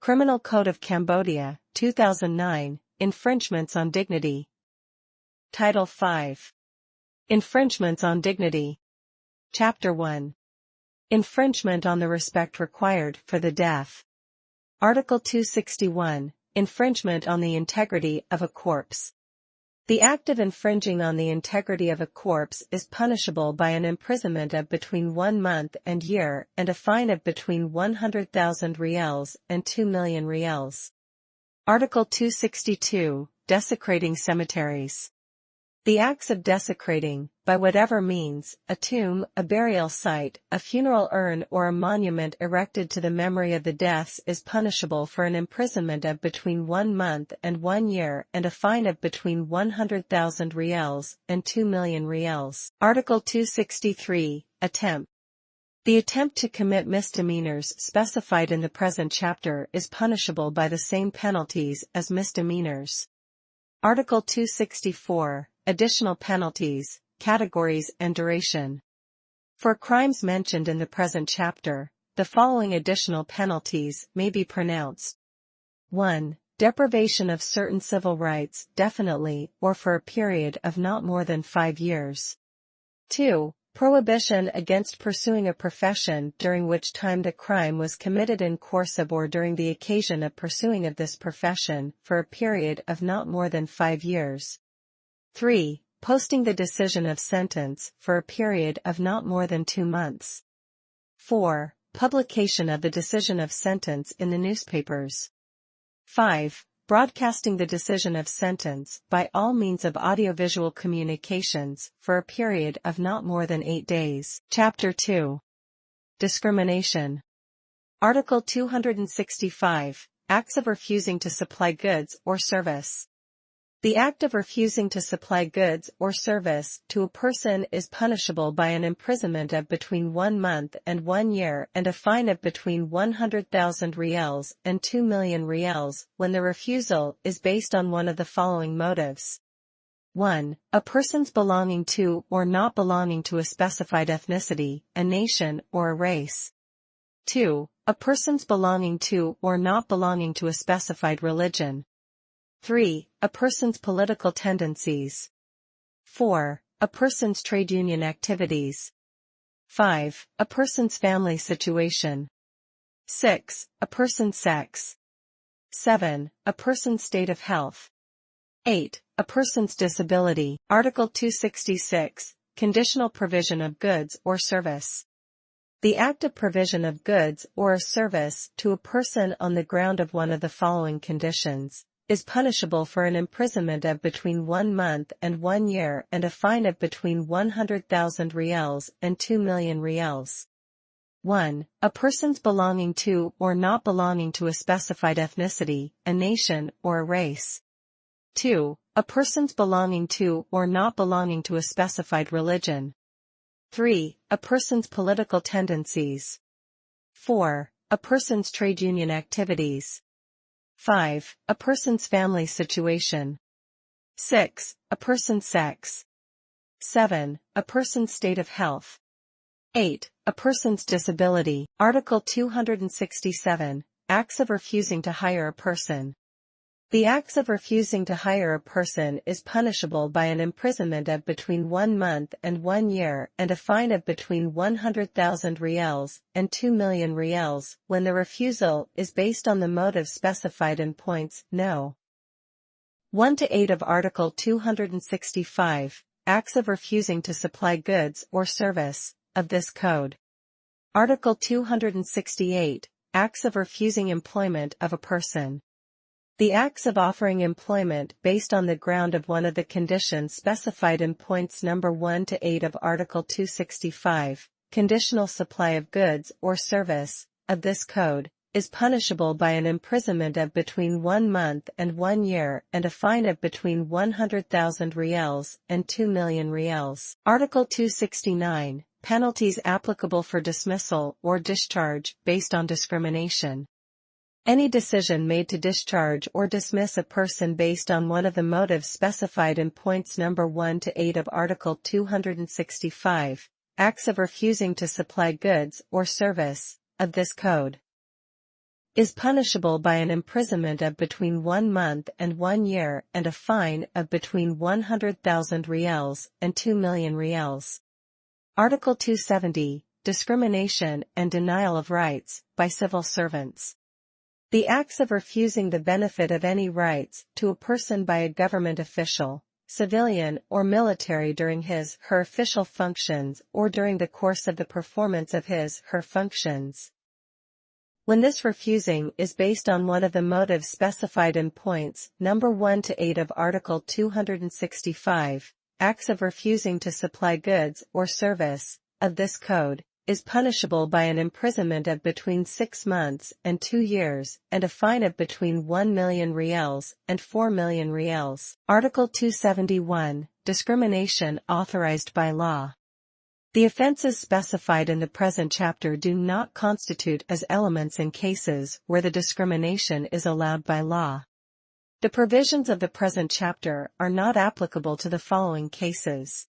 Criminal Code of Cambodia, 2009, Infringements on Dignity. Title 5. Infringements on Dignity. Chapter 1. Infringement on the respect required for the death. Article 261, Infringement on the integrity of a corpse. The act of infringing on the integrity of a corpse is punishable by an imprisonment of between 1 month and year and a fine of between 100,000 Riels and 2 million Riels. Article 262, Desecrating Cemeteries. The acts of desecrating, by whatever means, a tomb, a burial site, a funeral urn or a monument erected to the memory of the deaths is punishable for an imprisonment of between 1 month and 1 year and a fine of between 100,000 Riels and 2 million Riels. Article 263, Attempt. The attempt to commit misdemeanours specified in the present chapter is punishable by the same penalties as misdemeanours. Article 264, Additional penalties, categories and duration. For crimes mentioned in the present chapter, the following additional penalties may be pronounced. 1. Deprivation of certain civil rights definitely or for a period of not more than 5 years. 2. Prohibition against pursuing a profession during which time the crime was committed in course of or during the occasion of pursuing of this profession for a period of not more than 5 years. 3. Posting the decision of sentence for a period of not more than 2 months. 4. Publication of the decision of sentence in the newspapers. 5. Broadcasting the decision of sentence by all means of audiovisual communications for a period of not more than 8 days. Chapter 2. Discrimination. Article 265, Acts of refusing to supply goods or service. The act of refusing to supply goods or service to a person is punishable by an imprisonment of between 1 month and 1 year and a fine of between 100,000 Riels and 2 million Riels when the refusal is based on one of the following motives. 1. A person's belonging to or not belonging to a specified ethnicity, a nation or a race. 2. A person's belonging to or not belonging to a specified religion. 3. A person's political tendencies. 4. A person's trade union activities. 5. A person's family situation. 6. A person's sex. 7. A person's state of health. 8. A person's disability. Article 266, Conditional provision of goods or service. The act of provision of goods or a service to a person on the ground of one of the following conditions is punishable for an imprisonment of between 1 month and 1 year and a fine of between 100,000 Riels and 2 million Riels. 1. A person's belonging to or not belonging to a specified ethnicity, a nation or a race. 2. A person's belonging to or not belonging to a specified religion. 3. A person's political tendencies. 4. A person's trade union activities. 5. A person's family situation. 6. A person's sex. 7. A person's state of health. 8. A person's disability. Article 267, Acts of refusing to hire a person. The acts of refusing to hire a person is punishable by an imprisonment of between 1 month and 1 year and a fine of between 100,000 Riels and 2 million Riels when the refusal is based on the motive specified in points no. 1 to 8 of Article 265, Acts of refusing to supply goods or service, of this Code. Article 268, Acts of refusing employment of a person. The acts of offering employment based on the ground of one of the conditions specified in points number 1 to 8 of Article 265, Conditional supply of goods or service, of this Code, is punishable by an imprisonment of between 1 month and 1 year and a fine of between 100,000 Riels and 2 million Riels. Article 269, Penalties applicable for dismissal or discharge based on discrimination. Any decision made to discharge or dismiss a person based on one of the motives specified in points number 1 to 8 of Article 265, Acts of refusing to supply goods or service, of this Code. is punishable by an imprisonment of between 1 month and 1 year and a fine of between 100,000 Riels and 2 million Riels. Article 270, Discrimination and Denial of Rights, by Civil Servants. The acts of refusing the benefit of any rights to a person by a government official, civilian or military during his/her official functions or during the course of the performance of his/her functions. When this refusing is based on one of the motives specified in points number 1 to 8 of Article 265, acts of refusing to supply goods or service, of this code, is punishable by an imprisonment of between 6 months and 2 years and a fine of between 1 million Riels and 4 million Riels. Article 271, Discrimination authorized by law. The offences specified in the present chapter do not constitute as elements in cases where the discrimination is allowed by law. The provisions of the present chapter are not applicable to the following cases.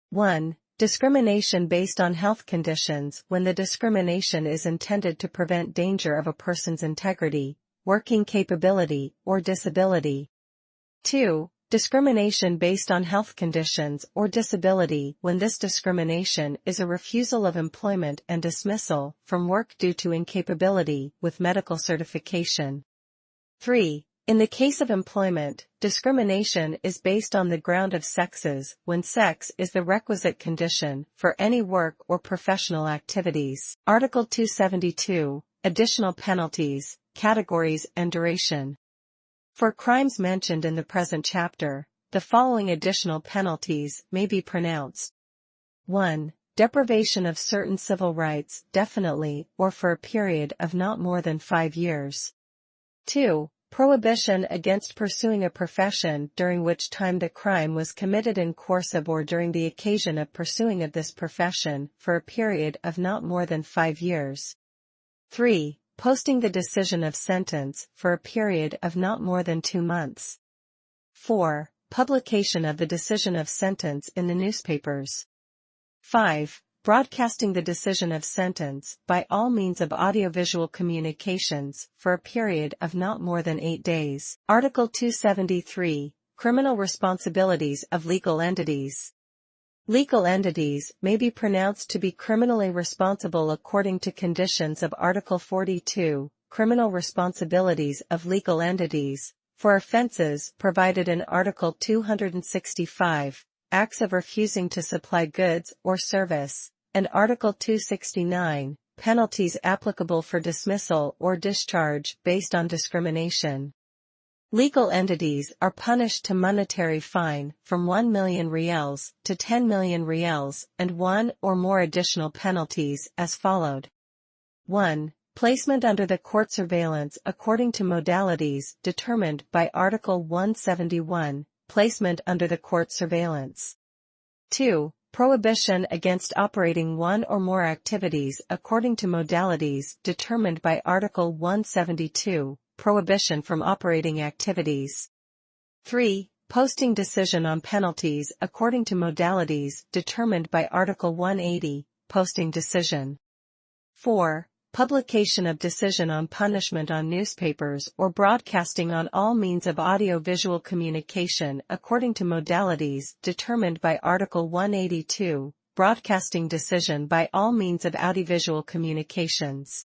1. Discrimination based on health conditions when the discrimination is intended to prevent danger of a person's integrity, working capability, or disability. 2. Discrimination based on health conditions or disability when this discrimination is a refusal of employment and dismissal from work due to incapability with medical certification. 3. In the case of employment, discrimination is based on the ground of sexes when sex is the requisite condition for any work or professional activities. Article 272, Additional Penalties, Categories and Duration. For crimes mentioned in the present chapter, the following additional penalties may be pronounced. 1. Deprivation of certain civil rights definitely or for a period of not more than 5 years. 2. Prohibition against pursuing a profession during which time the crime was committed in course of or during the occasion of pursuing of this profession for a period of not more than 5 years. 3. Posting the decision of sentence for a period of not more than 2 months. 4. Publication of the decision of sentence in the newspapers. 5. Broadcasting the decision of sentence by all means of audiovisual communications for a period of not more than 8 days. Article 273, Criminal Responsibilities of Legal Entities. Legal entities may be pronounced to be criminally responsible according to conditions of Article 42, Criminal Responsibilities of Legal Entities, for offences provided in Article 265, Acts of Refusing to Supply Goods or Service, and Article 269, Penalties applicable for dismissal or discharge based on discrimination. Legal entities are punished to monetary fine from 1 million Riels to 10 million Riels and 1 or more additional penalties as followed. 1. Placement under the court surveillance according to modalities determined by Article 171, placement under the court surveillance. 2. Prohibition against operating one or more activities according to modalities determined by Article 172. Prohibition from operating activities. 3. Posting decision on penalties according to modalities determined by Article 180, posting decision. 4. Publication of decision on punishment on newspapers or broadcasting on all means of audio-visual communication according to modalities determined by Article 182, broadcasting decision by all means of audiovisual communications.